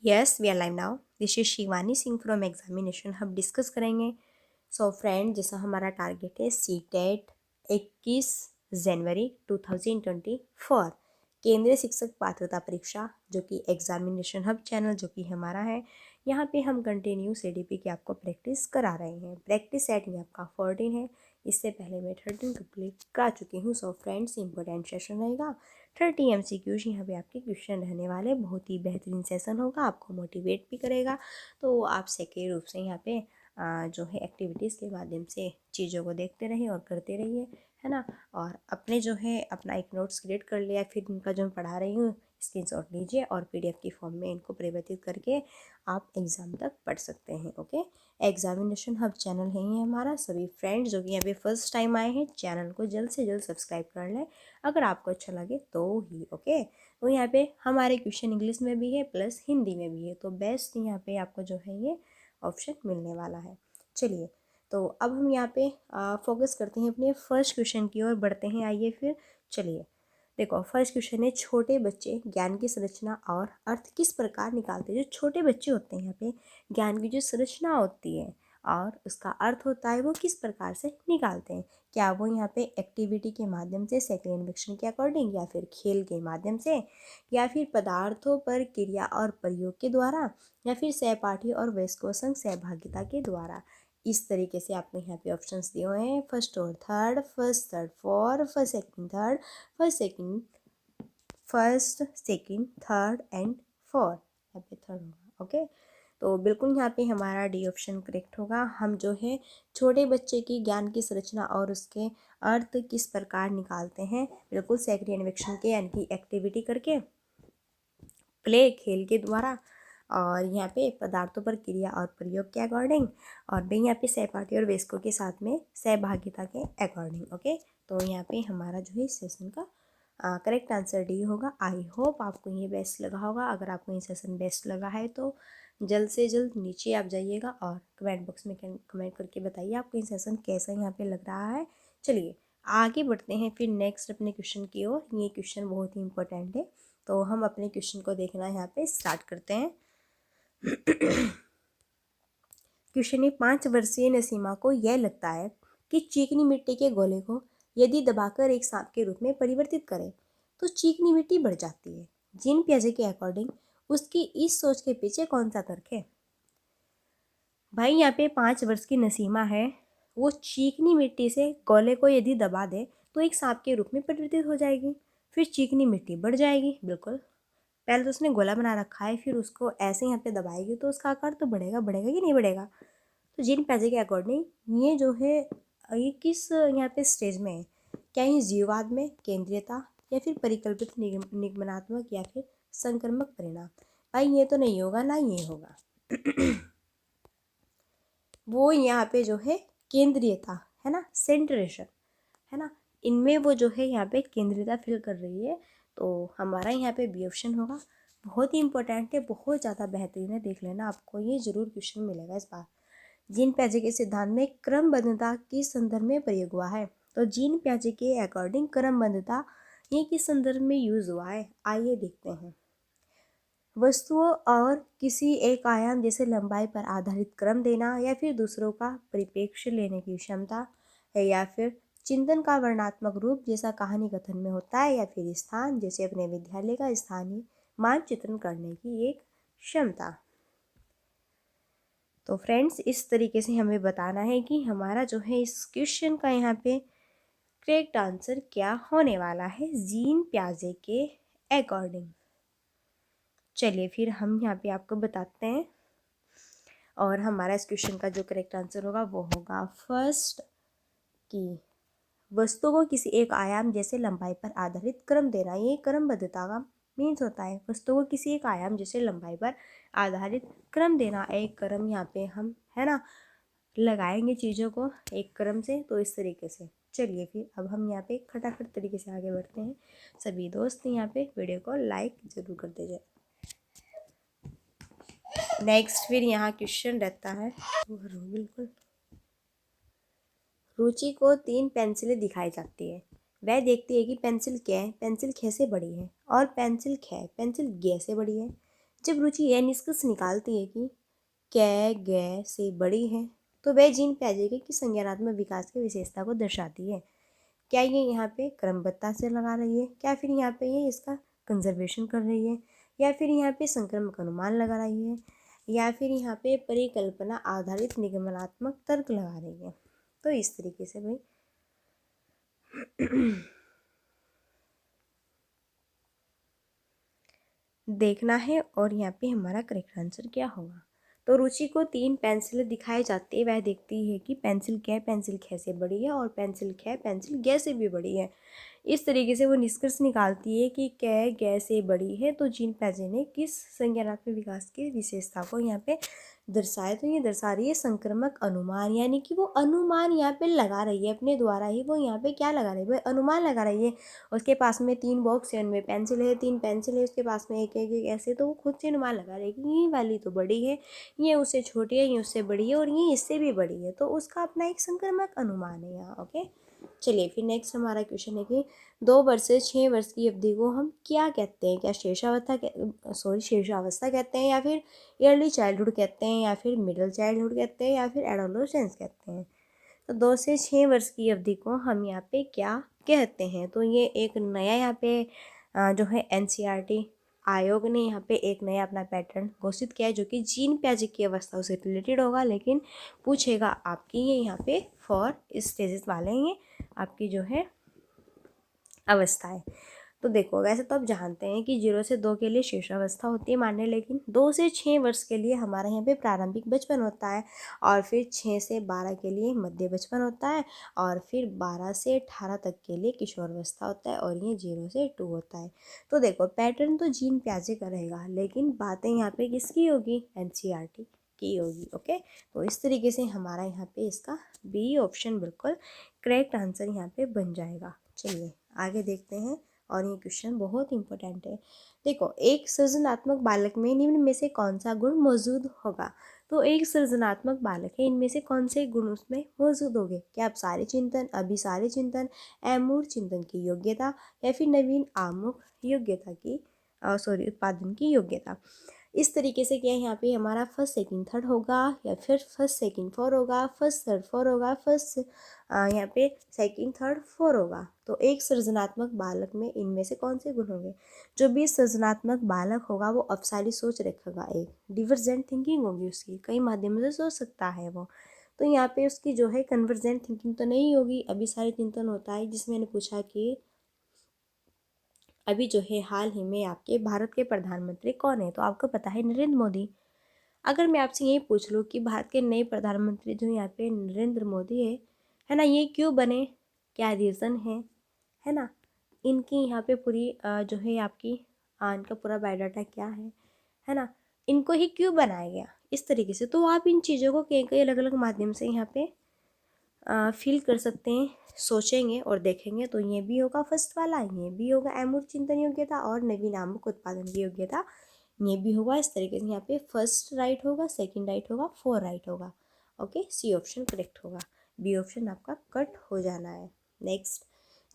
Yes we are live now. This is Shivani Singh from examination hub. Discuss करेंगे। So friend, जैसा हमारा target है C TET 21 जनवरी 2024 केंद्रीय शिक्षक पात्रता परीक्षा, जो कि एग्जामिनेशन हब चैनल जो कि हमारा है, यहाँ पे हम कंटिन्यू CDP की आपको प्रैक्टिस करा रहे हैं। प्रैक्टिस सेट में आपका 14 है, इससे पहले मैं 13 कंप्लीट करा चुकी हूँ। सो फ्रेंड्स, इंपॉर्टेंट सेशन रहेगा। 30 MCQs यहाँ पे आपके क्वेश्चन रहने वाले। बहुत ही बेहतरीन सेशन होगा, आपको मोटिवेट भी करेगा। तो आप सेकेंड रूप से यहाँ पे जो है एक्टिविटीज़ के माध्यम से चीज़ों को देखते रहिए और करते रहिए, है ना। और अपने जो है अपना एक नोट्स क्रिएट कर लिया, फिर इनका जो मैं पढ़ा रही हूँ स्क्रीनशॉट लीजिए और PDF की फॉर्म में इनको परिवर्तित करके आप एग्ज़ाम तक पढ़ सकते हैं। ओके, एग्जामिनेशन हब चैनल है ये हमारा। सभी फ्रेंड्स जो कि यहाँ पे फर्स्ट टाइम आए हैं, चैनल को जल्द से जल्द सब्सक्राइब कर लें अगर आपको अच्छा लगे तो ही। ओके, तो यहाँ पे हमारे क्वेश्चन इंग्लिश में भी है प्लस हिंदी में भी है, तो बेस्ट यहाँ पे आपको जो है ये ऑप्शन मिलने वाला है। चलिए, तो अब हम यहाँ पे फोकस करते हैं अपने फर्स्ट क्वेश्चन की ओर बढ़ते हैं। आइए फिर चलिए, देखो फर्स्ट क्वेश्चन है, छोटे बच्चे ज्ञान की संरचना और अर्थ किस प्रकार निकालते हैं। जो छोटे बच्चे होते हैं यहाँ पे ज्ञान की जो संरचना होती है और उसका अर्थ होता है, वो किस प्रकार से निकालते हैं। क्या वो यहाँ पे एक्टिविटी के माध्यम से, सेकंड इन्वेक्शन के अकॉर्डिंग, या फिर खेल के माध्यम से, या फिर पदार्थों पर क्रिया और प्रयोग के द्वारा, या फिर सहपाठी और वयस्कों संग सहभागिता के द्वारा। इस तरीके से आपको यहाँ पे ऑप्शंस दिए हुए हैं, फर्स्ट और third, first third four, first second third, first second third and four, यहाँ पे थर्ड होगा। ओके, तो बिल्कुल यहाँ पे हमारा डी ऑप्शन करेक्ट होगा। हम जो है छोटे बच्चे की ज्ञान की संरचना और उसके अर्थ किस प्रकार निकालते हैं, बिल्कुल सेकंड इन्वेक्शन के यानी कि एक्टिविटी करके, प्ले खेल के द्वारा, और यहाँ पे पदार्थों पर क्रिया और प्रयोग के अकॉर्डिंग, और भी यहाँ पे सहपाठी और वयस्कों के साथ में सहभागिता के अकॉर्डिंग। ओके, तो यहाँ पे हमारा जो है इस सेशन का करेक्ट आंसर डी होगा। आई होप आपको ये बेस्ट लगा होगा। अगर आपको ये सेशन बेस्ट लगा है तो जल्द से जल्द नीचे आप जाइएगा और कमेंट बॉक्स में कमेंट करके बताइए आपको ये सेशन कैसा यहाँ पे लग रहा है। चलिए आगे बढ़ते हैं फिर नेक्स्ट अपने क्वेश्चन की ओर। ये क्वेश्चन बहुत ही इंपॉर्टेंट है, तो हम अपने क्वेश्चन को देखना यहाँ पे स्टार्ट करते हैं। क्वेश्चन है, 5 वर्षीय नसीमा को यह लगता है कि चिकनी मिट्टी के गोले को यदि दबाकर एक सांप के रूप में परिवर्तित करें तो चिकनी मिट्टी बढ़ जाती है। जीन पियाजे के अकॉर्डिंग उसकी इस सोच के पीछे कौन सा तर्क है। भाई यहाँ पे 5 वर्ष की नसीमा है, वो चिकनी मिट्टी से गोले को यदि दबा दे तो एक सांप के रूप में परिवर्तित हो जाएगी, फिर चिकनी मिट्टी बढ़ जाएगी। बिल्कुल, पहले तो उसने गोला बना रखा है, फिर उसको ऐसे यहाँ पे दबाएगी तो उसका आकार तो बढ़ेगा, बढ़ेगा कि नहीं बढ़ेगा। तो जीन पियाजे के अकॉर्डिंग ये जो है ये किस यहाँ पे स्टेज में है, क्या ये जीववाद में, केंद्रीयता, या फिर परिकल्पित निगमनात्मक, या फिर संक्रमक परिणाम। भाई ये तो नहीं होगा, ना ये होगा। वो यहाँ पे जो है केंद्रीयता है ना, सेंट्रेशन है ना, इनमें वो जो है यहाँ पे केंद्रीयता फिल कर रही है, तो हमारा यहाँ पे बी ऑप्शन होगा। बहुत ही इंपॉर्टेंट है, बहुत ज़्यादा बेहतरीन है, देख लेना, आपको ये जरूर क्वेश्चन मिलेगा इस बार। जीन पियाजे के सिद्धांत में क्रमबद्धता किस संदर्भ में प्रयोग हुआ है। तो जीन पियाजे के अकॉर्डिंग क्रमबद्धता ये किस संदर्भ में यूज हुआ है, आइए देखते हैं। वस्तुओं और किसी एक आयाम जैसे लंबाई पर आधारित क्रम देना, या फिर दूसरों का परिप्रेक्ष्य लेने की क्षमता है, या फिर चिंतन का वर्णात्मक रूप जैसा कहानी कथन में होता है, या फिर स्थान जैसे अपने विद्यालय का स्थानीय मानचित्रण करने की एक क्षमता। तो फ्रेंड्स, इस तरीके से हमें बताना है कि हमारा जो है इस क्वेश्चन का यहाँ पे करेक्ट आंसर क्या होने वाला है जीन पियाजे के अकॉर्डिंग। चलिए फिर हम यहाँ पे आपको बताते हैं, और हमारा इस क्वेश्चन का जो करेक्ट आंसर होगा वो होगा फर्स्ट, कि वस्तु को किसी एक आयाम जैसे लंबाई पर आधारित क्रम देना, ये क्रमबद्धता का मीन्स होता है। वस्तु को किसी एक आयाम जैसे लंबाई पर आधारित क्रम देना, एक क्रम यहाँ पे हम है ना लगाएंगे चीज़ों को एक क्रम से, तो इस तरीके से। चलिए फिर अब हम यहाँ पे खटाखट तरीके से आगे बढ़ते हैं। सभी दोस्त यहाँ पे वीडियो को लाइक जरूर कर दीजिए। नेक्स्ट फिर यहाँ क्वेश्चन रहता है, बिल्कुल, रुचि को 3 पेंसिलें दिखाई जाती है। वह देखती है कि पेंसिल क्या है, पेंसिल ख से बड़ी है, और पेंसिल ख पेंसिल ग से बड़ी है। जब रुचि यह निष्कर्ष निकालती है कि कै गै से बड़ी है तो वह जीन पियाजे की संज्ञानात्मक विकास की विशेषता को दर्शाती है। क्या ये यहाँ पे क्रमबद्धता से लगा रही है, क्या फिर यहाँ पे ये इसका कंजर्वेशन कर रही है, या फिर यहाँ पे संक्रमक अनुमान लगा रही है, या फिर यहाँ पे परिकल्पना आधारित निगमनात्मक तर्क लगा रही है। तो इस तरीके से भाई देखना है और यहाँ पे हमारा करेक्ट आंसर क्या होगा। तो रुचि को 3 पेंसिलें दिखाई जाती है, वह देखती है कि पेंसिल कै पेंसिल ख से बड़ी है और पेंसिल ख पेंसिल गै से भी बड़ी है। इस तरीके से वो निष्कर्ष निकालती है कि कै गै से बड़ी है तो जीन पियाजे ने किस संज्ञानात्मक विकास की विशेषता को यहाँ पे दर्शाया। तो ये दर्शा रही है संक्रमक अनुमान, यानी कि वो अनुमान यहाँ पे लगा रही है अपने द्वारा ही, वो यहाँ पे क्या लगा रही है, वो अनुमान लगा रही है। उसके पास में 3 बॉक्स है, उनमें पेंसिल है, 3 पेंसिल है, उसके पास में एक एक एक ऐसे, तो वो खुद से अनुमान लगा रही है कि ये वाली तो बड़ी है, ये उससे छोटी है, ये उससे बड़ी है और ये इससे भी बड़ी है। तो उसका अपना एक संक्रमक अनुमान है यहाँ। ओके, चलिए फिर नेक्स्ट हमारा क्वेश्चन है कि 2 वर्ष से 6 वर्ष की अवधि को हम क्या कहते हैं? क्या शेषावस्था कहते हैं, या फिर अर्ली चाइल्डहुड कहते हैं, या फिर मिडिल चाइल्डहुड कहते हैं, या फिर एडोलेसेंस कहते हैं? तो 2 से 6 वर्ष की अवधि को हम यहाँ पे क्या कहते हैं? तो ये एक नया यहाँ पे जो है एनसीईआरटी आयोग ने यहाँ पे एक नया अपना पैटर्न घोषित किया है, जो कि जीन पियाजे की अवस्थाओं से रिलेटेड होगा, लेकिन पूछेगा आपकी ये यहाँ पे 4 स्टेजेस वाले हैं ये आपकी जो है अवस्था है। तो देखो, वैसे तो आप जानते हैं कि 0 से 2 के लिए शेषावस्था होती है मान्य, लेकिन 2 से 6 वर्ष के लिए हमारे यहाँ पे प्रारंभिक बचपन होता है, और फिर 6 से 12 के लिए मध्य बचपन होता है, और फिर 12 से 18 तक के लिए किशोरावस्था होता है, और ये 0 से 2 होता है। तो देखो, पैटर्न तो जीन पियाजे का रहेगा, लेकिन बातें यहाँ पे किसकी होगी? एनसीईआरटी की होगी। ओके, तो इस तरीके से हमारा यहाँ पे इसका बी ऑप्शन बिल्कुल करेक्ट आंसर यहाँ पे बन जाएगा। चलिए आगे देखते हैं, और ये क्वेश्चन बहुत इंपॉर्टेंट है। देखो, एक सृजनात्मक बालक में निम्न में से कौन सा गुण मौजूद होगा? तो एक सृजनात्मक बालक है, इनमें से कौन से गुण उसमें मौजूद होंगे? क्या आप सारे चिंतन, अभिसारी चिंतन, अमूर्त चिंतन की योग्यता, या फिर नवीन आमुख योग्यता की उत्पादन की योग्यता? इस तरीके से क्या यहाँ पे हमारा फर्स्ट सेकंड थर्ड होगा, या फिर फर्स्ट सेकंड फोर होगा, फर्स्ट थर्ड फोर होगा, फर्स्ट यहाँ पे सेकंड थर्ड फोर होगा। तो एक सृजनात्मक बालक में इनमें से कौन से गुण होंगे? जो भी सृजनात्मक बालक होगा वो अपसारी सोच रखेगा, एक डिवर्जेंट थिंकिंग होगी उसकी, कई माध्यमों से सोच सकता है वो। तो यहाँ पे उसकी जो है कन्वर्जेंट थिंकिंग तो नहीं होगी, अभिसारी चिंतन होता है, जिसमें मैंने पूछा कि अभी जो है हाल ही में आपके भारत के प्रधानमंत्री कौन है? तो आपको पता है नरेंद्र मोदी। अगर मैं आपसे यही पूछ लूँ कि भारत के नए प्रधानमंत्री जो यहाँ पे नरेंद्र मोदी है ना, ये क्यों बने, क्या रीज़न है ना, इनकी यहाँ पे पूरी जो है आपकी इनका पूरा बायोडाटा क्या है ना, इनको ही क्यों बनाया गया, इस तरीके से। तो आप इन चीज़ों को कई कई अलग अलग माध्यम से यहाँ पे फील कर सकते हैं, सोचेंगे और देखेंगे। तो ये भी होगा फर्स्ट वाला, ये भी होगा अमूर्त चिंतन योग्यता और नवीन आमुख उत्पादन की योग्यता, ये भी होगा। इस तरीके से यहाँ पे फर्स्ट राइट होगा, सेकंड राइट होगा, 4 राइट होगा। ओके, सी ऑप्शन करेक्ट होगा, बी ऑप्शन आपका कट हो जाना है। नेक्स्ट,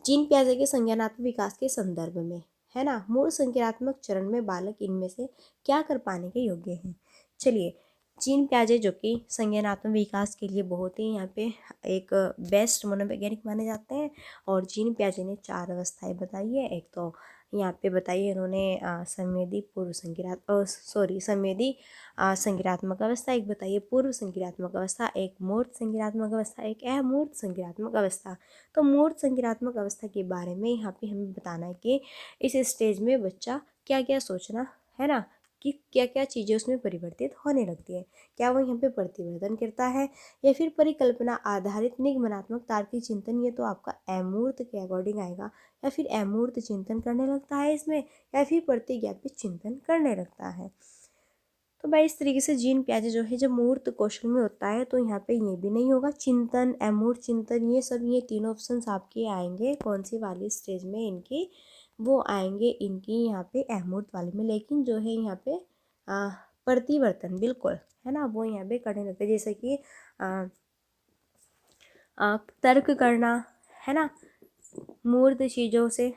जीन पियाजे के संज्ञानात्मक विकास के संदर्भ में है ना, मूल संज्ञानात्मक चरण में बालक इनमें से क्या कर पाने के योग्य हैं? चलिए, जीन पियाजे जो कि संज्ञानात्मक विकास के लिए बहुत ही यहाँ पे एक बेस्ट मनोवैज्ञानिक माने जाते हैं, और जीन पियाजे ने 4 अवस्थाएं बताई है। एक तो यहाँ पे बताई है इन्होंने संवेदी पूर्व संवेदी संज्ञानात्मक अवस्था, एक बताइए पूर्व संज्ञानात्मक अवस्था, एक मूर्त संज्ञानात्मक अवस्था, एक अमूर्त संज्ञानात्मक अवस्था। तो मूर्त संज्ञानात्मक अवस्था के बारे में यहाँ पे हमें बताना है कि इस स्टेज में बच्चा क्या क्या सोचना है ना, कि क्या क्या चीज़ें उसमें परिवर्तित होने लगती है, क्या वो यहाँ पे प्रतिवर्तन करता है, या फिर परिकल्पना आधारित निगमनात्मक तार्किक चिंतन, ये तो आपका अमूर्त के अकॉर्डिंग आएगा, या फिर अमूर्त चिंतन करने लगता है इसमें, या फिर प्रतिज्ञापित चिंतन करने लगता है। तो भाई इस तरीके से जीन पियाजे जो है जब मूर्त कौशल में होता है, तो यहाँ पे ये भी नहीं होगा, चिंतन अमूर्त चिंतन ये सब, ये तीनों ऑप्शंस आपके आएंगे कौन सी वाली स्टेज में, इनकी वो आएंगे इनकी यहाँ पे अमूर्त वाले में। लेकिन जो है यहाँ पे प्रतिवर्तन बिल्कुल है ना, वो यहाँ पे करने लगते हैं, जैसे कि तर्क करना है ना, मूर्त चीज़ों से,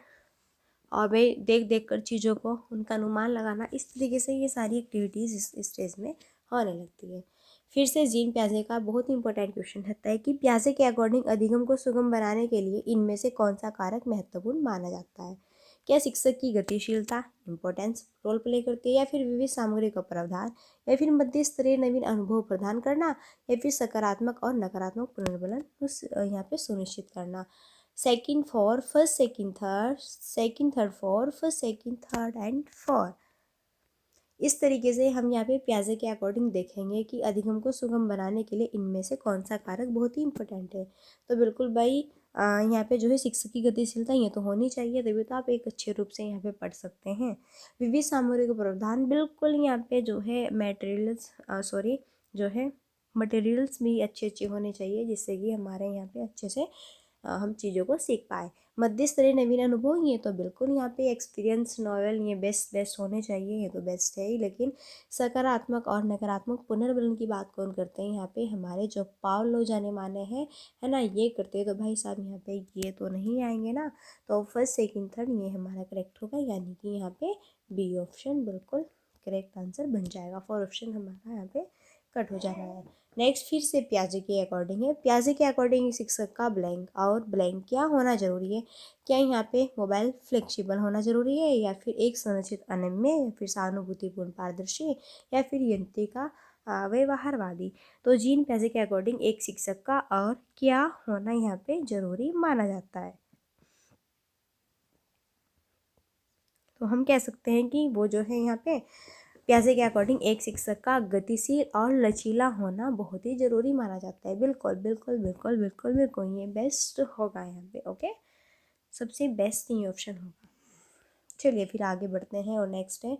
और भाई देख देख कर चीज़ों को उनका अनुमान लगाना, इस तरीके से ये सारी एक्टिविटीज़ इस स्टेज में होने लगती है। फिर से जीन प्याजे का बहुत ही इंपॉर्टेंट क्वेश्चन रहता है कि प्याजे के अकॉर्डिंग अधिगम को सुगम बनाने के लिए इनमें से कौन सा कारक महत्वपूर्ण माना जाता है। क्या शिक्षक की गतिशीलता इंपॉर्टेंस रोल प्ले करती है, या फिर विविध सामग्री का प्रावधान, या फिर मध्य स्तरीय नवीन अनुभव प्रदान करना, या फिर सकारात्मक और नकारात्मक पुनर्बलन उस यहाँ पे सुनिश्चित करना। Second for first second third for first second third and four. इस तरीके से हम यहाँ पे प्याजे के अकॉर्डिंग देखेंगे कि अधिगम को सुगम बनाने के लिए इनमें से कौन सा कारक बहुत ही इंपॉर्टेंट है। तो बिल्कुल भाई यहाँ पे जो है शिक्षक की गतिशीलता ये तो होनी चाहिए, तभी तो आप एक अच्छे रूप से यहाँ पे पढ़ सकते हैं। विविध सामग्री का प्रावधान, बिल्कुल यहाँ पे जो है मटेरियल्स भी अच्छे अच्छे होने चाहिए, जिससे कि हमारे यहाँ पे अच्छे से हम चीज़ों को सीख पाए। मध्य स्तरीय नवीन अनुभव, ये तो बिल्कुल यहाँ पे एक्सपीरियंस नॉवल ये बेस्ट होने चाहिए, ये तो बेस्ट है ही। लेकिन सकारात्मक और नकारात्मक पुनर्बलन की बात कौन करते हैं, यहाँ पे हमारे जो पावलो जाने माने हैं, है ना, ये करते हैं। तो भाई साहब यहाँ पे ये तो नहीं आएंगे ना, तो फर्स्ट सेकंड थर्ड ये हमारा करेक्ट होगा, यानी कि यहाँ पे बी ऑप्शन बिल्कुल करेक्ट आंसर बन जाएगा। 4 ऑप्शन हमारा यहाँ पे कट हो जाना है। नेक्स्ट फिर से प्याजे के अकॉर्डिंग है। प्याजे के अकॉर्डिंग शिक्षक का ब्लैंक और ब्लैंक क्या होना जरूरी है। क्या यहाँ पे मोबाइल फ्लेक्सिबल होना जरूरी है, या फिर एक संरचित अनम्य, या फिर सहानुभूतिपूर्ण पारदर्शी, या फिर यंत्रिका व्यवहारवादी। तो जीन प्याजे के अकॉर्डिंग एक शिक्षक का और क्या होना यहाँ पे जरूरी माना जाता है। तो हम कह सकते हैं कि वो जो है यहाँ पे प्याजे के अकॉर्डिंग एक शिक्षक का गतिशील और लचीला होना बहुत ही जरूरी माना जाता है। बिल्कुल बिल्कुल बिल्कुल बिल्कुल बिल्कुल ये बेस्ट होगा यहाँ पे। ओके, सबसे बेस्ट ये ऑप्शन होगा। चलिए फिर आगे बढ़ते हैं और नेक्स्ट है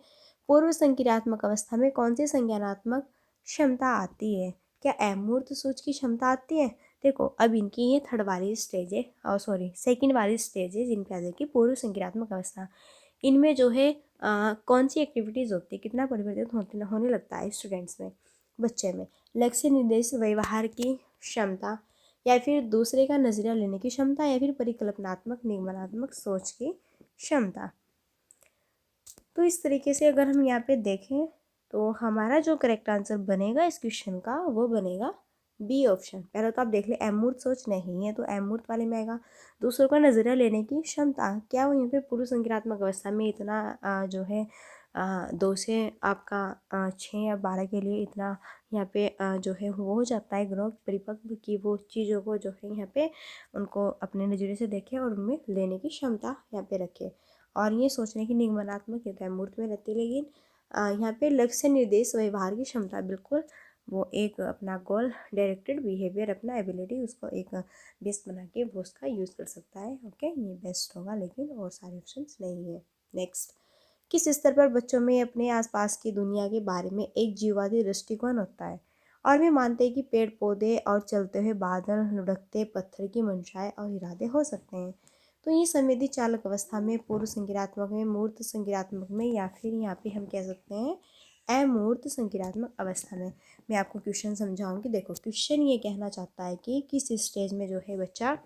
पूर्व संक्रियात्मक अवस्था में कौन सी संज्ञानात्मक क्षमता आती है। क्या अमूर्त सोच की क्षमता आती है। देखो अब इनकी ये थर्ड वाली स्टेज है, और सेकंड वाली स्टेज है जिन प्याजे की पूर्व संक्रियात्मक अवस्था। इनमें जो है कौन सी एक्टिविटीज़ होती है, कितना परिवर्तित होने लगता है स्टूडेंट्स में, बच्चे में। लक्ष्य निर्देश व्यवहार की क्षमता, या फिर दूसरे का नजरिया लेने की क्षमता, या फिर परिकल्पनात्मक निगमनात्मक सोच की क्षमता। तो इस तरीके से अगर हम यहाँ पे देखें तो हमारा जो करेक्ट आंसर बनेगा इस क्वेश्चन का वो बनेगा बी ऑप्शन। पहले तो आप देख ले अमूर्त सोच नहीं है तो अमूर्त वाले में आएगा। दूसरों का नजरिया लेने की क्षमता, क्या वो यहाँ पे पूर्व संक्रियात्मक अवस्था में इतना जो है 2 से आपका 6 या 12 के लिए इतना यहाँ पे जो है वो हो जाता है ग्रोथ परिपक्व की वो चीज़ों को जो है यहाँ पे उनको अपने नज़रिए से देखे और उनमें लेने की क्षमता यहाँ पे रखे। और ये सोचने की निगमनात्मक होता है मूर्त में रहती है। लेकिन यहाँ पे लक्ष्य निर्देश व्यवहार की क्षमता, बिल्कुल वो एक अपना गोल डायरेक्टेड बिहेवियर अपना एबिलिटी उसको एक बेस्ट बना के वो उसका यूज़ कर सकता है। ओके, ये बेस्ट होगा, लेकिन और सारे ऑप्शंस नहीं है। नेक्स्ट, किस स्तर पर बच्चों में अपने आसपास की दुनिया के बारे में एक जीववादी दृष्टिकोण होता है। और वे मानते हैं कि पेड़ पौधे और चलते हुए बादल, लुढ़कते पत्थर की मंशाएं और इरादे हो सकते हैं। तो ये संवेदी चालक अवस्था में, पूर्व संक्रियात्मक में, मूर्त संक्रियात्मक में, या फिर यहाँ पे हम कह सकते हैं अमूर्त संक्रियात्मक अवस्था में। मैं आपको क्वेश्चन समझाऊंगी। देखो क्वेश्चन ये कहना चाहता है कि किस स्टेज में जो है बच्चा,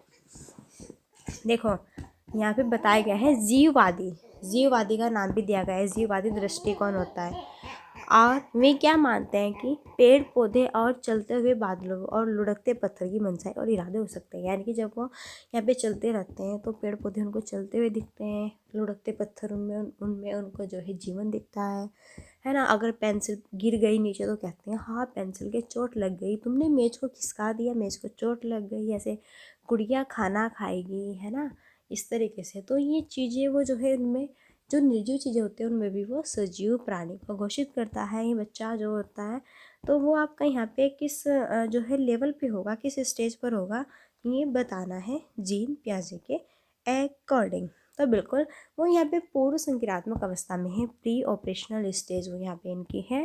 देखो यहाँ पे बताया गया है जीववादी का नाम भी दिया गया है, जीववादी दृष्टिकोण होता है। और वे क्या मानते हैं कि पेड़ पौधे और चलते हुए बादलों और लुढ़कते पत्थर की मंशाएं और इरादे हो सकते हैं। यानी कि जब वो यहाँ पे चलते रहते हैं तो पेड़ पौधे उनको चलते हुए दिखते हैं, लुढ़कते पत्थर उनमें उनको जो है जीवन दिखता है ना। अगर पेंसिल गिर गई नीचे तो कहते हैं हाँ पेंसिल के चोट लग गई, तुमने मेज को खिसका दिया, मेज को चोट लग गई, ऐसे गुड़िया खाना खाएगी, है ना, इस तरीके से। तो ये चीज़ें वो जो है उनमें जो निर्जीव चीज़ें होती हैं उनमें भी वो सजीव प्राणी को घोषित करता है ये बच्चा जो होता है। तो वो आपका यहाँ पे किस जो है लेवल पे होगा, किस स्टेज पर होगा, ये बताना है जीन प्याजे के अकॉर्डिंग। तो बिल्कुल वो यहाँ पे पूर्व संक्रियात्मक अवस्था में है, प्री ऑपरेशनल स्टेज वो यहाँ पे इनकी है।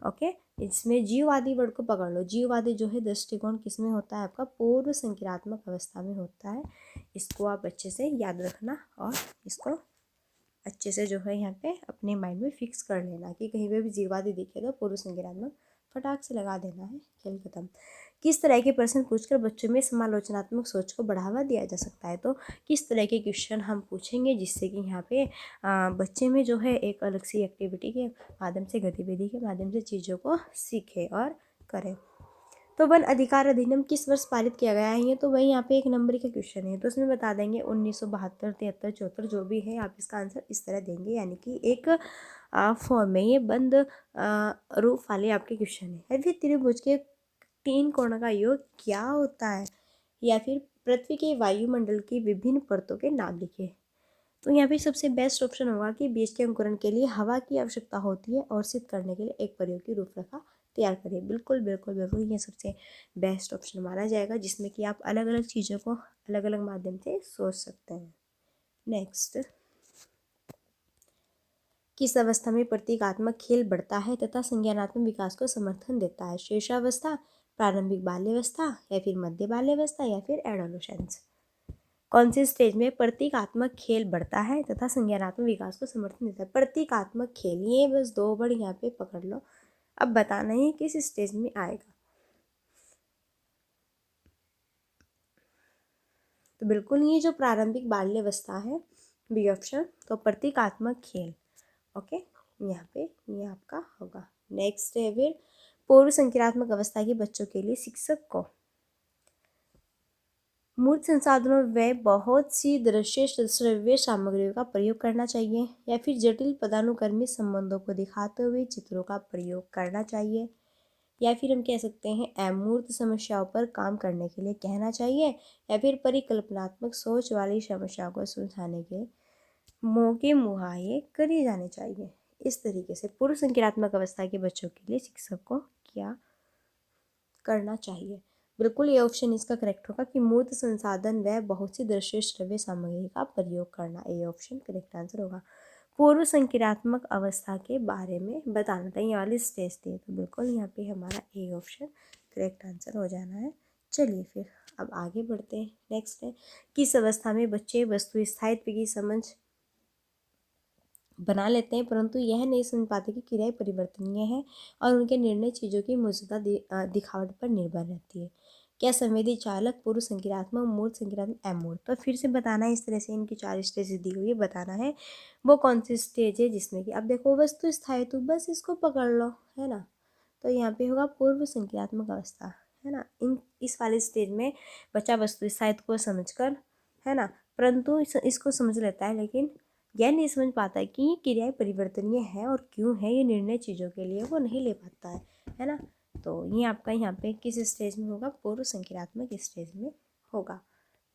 ओके, इसमें जीववादी वर्ड को पकड़ लो। जीववादी जो है दृष्टिकोण किस में होता है, आपका पूर्व संक्रियात्मक अवस्था में होता है। इसको आप अच्छे से याद रखना और इसको अच्छे से जो है यहाँ पे अपने माइंड में फिक्स कर लेना कि कहीं पे भी जीववादी दिखे तो पूर्व संक्रियात्मक फटाक से लगा देना है, खेल खत्म। किस तरह के प्रश्न पूछकर बच्चों में समालोचनात्मक सोच को बढ़ावा दिया जा सकता है? तो किस तरह के क्वेश्चन हम पूछेंगे जिससे कि यहाँ पे बच्चे में जो है एक अलग सी एक्टिविटी के माध्यम से, गतिविधि के माध्यम से चीज़ों को सीखे और करें। तो वन अधिकार अधिनियम किस वर्ष पारित किया गया है? ये तो वही यहाँ पे एक नंबर का क्वेश्चन है, तो उसमें बता देंगे 1972, 73, 74 जो भी है आप इसका आंसर इस तरह देंगे, यानी कि एक फॉर्म में ये बंद रूप वाले आपके क्वेश्चन है। या फिर त्रिभुज के 3 कोणों का योग क्या होता है? या फिर पृथ्वी के वायुमंडल की विभिन्न परतों के नाम लिखे। तो यहाँ पे सबसे बेस्ट ऑप्शन होगा कि बीज के अंकुरण के लिए हवा की आवश्यकता होती है और सिद्ध करने के लिए एक प्रयोग की रूपरेखा तैयार करिए। बिल्कुल बिल्कुल बिल्कुल ये सबसे बेस्ट ऑप्शन माना जाएगा, जिसमें कि आप अलग अलग चीज़ों को अलग अलग माध्यम से सोच सकते हैं। नेक्स्ट, किस अवस्था में प्रतीकात्मक खेल बढ़ता है तथा संज्ञानात्मक विकास को समर्थन देता है? शैशवावस्था, प्रारंभिक बाल्यावस्था, या फिर मध्य बाल्यावस्था, या फिर एडोलेसेंस? कौन सी स्टेज में प्रतीकात्मक खेल बढ़ता है तथा संज्ञानात्मक विकास को समर्थन देता है? प्रतीकात्मक खेल, ये बस 2 वर्ड यहाँ पे पकड़ लो, अब बताना ही किस स्टेज में आएगा। तो बिल्कुल ये जो प्रारंभिक बाल्यावस्था है, बी ऑप्शन, तो प्रतीकात्मक खेल। ओके, यहाँ पे ये आपका होगा। नेक्स्ट है फिर, पूर्व संक्रियात्मक अवस्था के बच्चों के लिए शिक्षक को मूर्त संसाधनों व बहुत सी दृश्य श्रव्य सामग्रियों का प्रयोग करना चाहिए, या फिर जटिल पदानुक्रमित संबंधों को दिखाते हुए चित्रों का प्रयोग करना चाहिए, या फिर हम कह सकते हैं अमूर्त समस्याओं पर काम करने के लिए कहना चाहिए, या फिर परिकल्पनात्मक सोच वाली समस्याओं को सुलझाने के मौके मुहैया करे जाने चाहिए। इस तरीके से पूर्व संक्रियात्मक अवस्था के बच्चों के लिए शिक्षक को क्या करना चाहिए? बिल्कुल ये ऑप्शन इसका करेक्ट होगा कि मूर्त संसाधन व बहुत सी दृश्य श्रव्य सामग्री का प्रयोग करना, ये ऑप्शन करेक्ट आंसर होगा। पूर्व संक्रियात्मक अवस्था के बारे में बताना था, ये वाली स्टेज थी, तो बिल्कुल यहाँ पे हमारा ए ऑप्शन करेक्ट आंसर हो जाना है। चलिए फिर अब आगे बढ़ते हैं। नेक्स्ट है, किस अवस्था में बच्चे वस्तु स्थायित्व की समझ बना लेते हैं परंतु यह नहीं समझ पाते कि क्रियाएं परिवर्तनीय है और उनके निर्णय चीज़ों की मौजूदा दिखावट पर निर्भर रहती है? क्या संवेदी चालक, पूर्व संक्रियात्मक, मूर्त संक्रियात्मक, अमूर्त? तो फिर से बताना है, इस तरह से इनकी 4 स्टेज दी हुई है, बताना है वो कौन सी स्टेज है जिसमें कि अब देखो वस्तु स्थायित्व, बस इसको पकड़ लो, है ना। तो यहाँ पे होगा पूर्व संक्रियात्मक अवस्था, है ना। इस वाले स्टेज में बच्चा वस्तु स्थायित्व को समझकर, है ना, परंतु इसको समझ लेता है, लेकिन यह नहीं समझ पाता है कि ये क्रियाएं परिवर्तनीय है और क्यों है, ये निर्णय चीज़ों के लिए वो नहीं ले पाता है ना। तो ये आपका यहाँ पे किस स्टेज में होगा? पूर्व संक्रियात्मक स्टेज में होगा।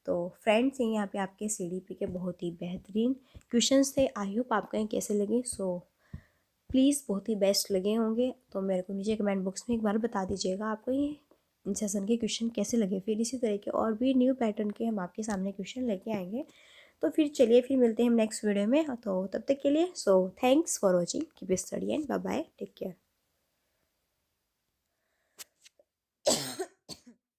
तो फ्रेंड्स, ये यहाँ पे आपके CDP के बहुत ही बेहतरीन क्वेश्चंस थे। आई होप आपको ये कैसे लगे? सो प्लीज़ बहुत ही बेस्ट लगे होंगे तो मेरे को नीचे कमेंट बॉक्स में एक बार बता दीजिएगा आपको ये सेशन के क्वेश्चन कैसे लगे। फिर इसी तरह के और भी न्यू पैटर्न के हम आपके सामने क्वेश्चन लेके आएंगे। तो फिर चलिए, फिर मिलते हैं हम नेक्स्ट वीडियो में। तो तब तक के लिए thanks for watching, keep study and bye bye, take care.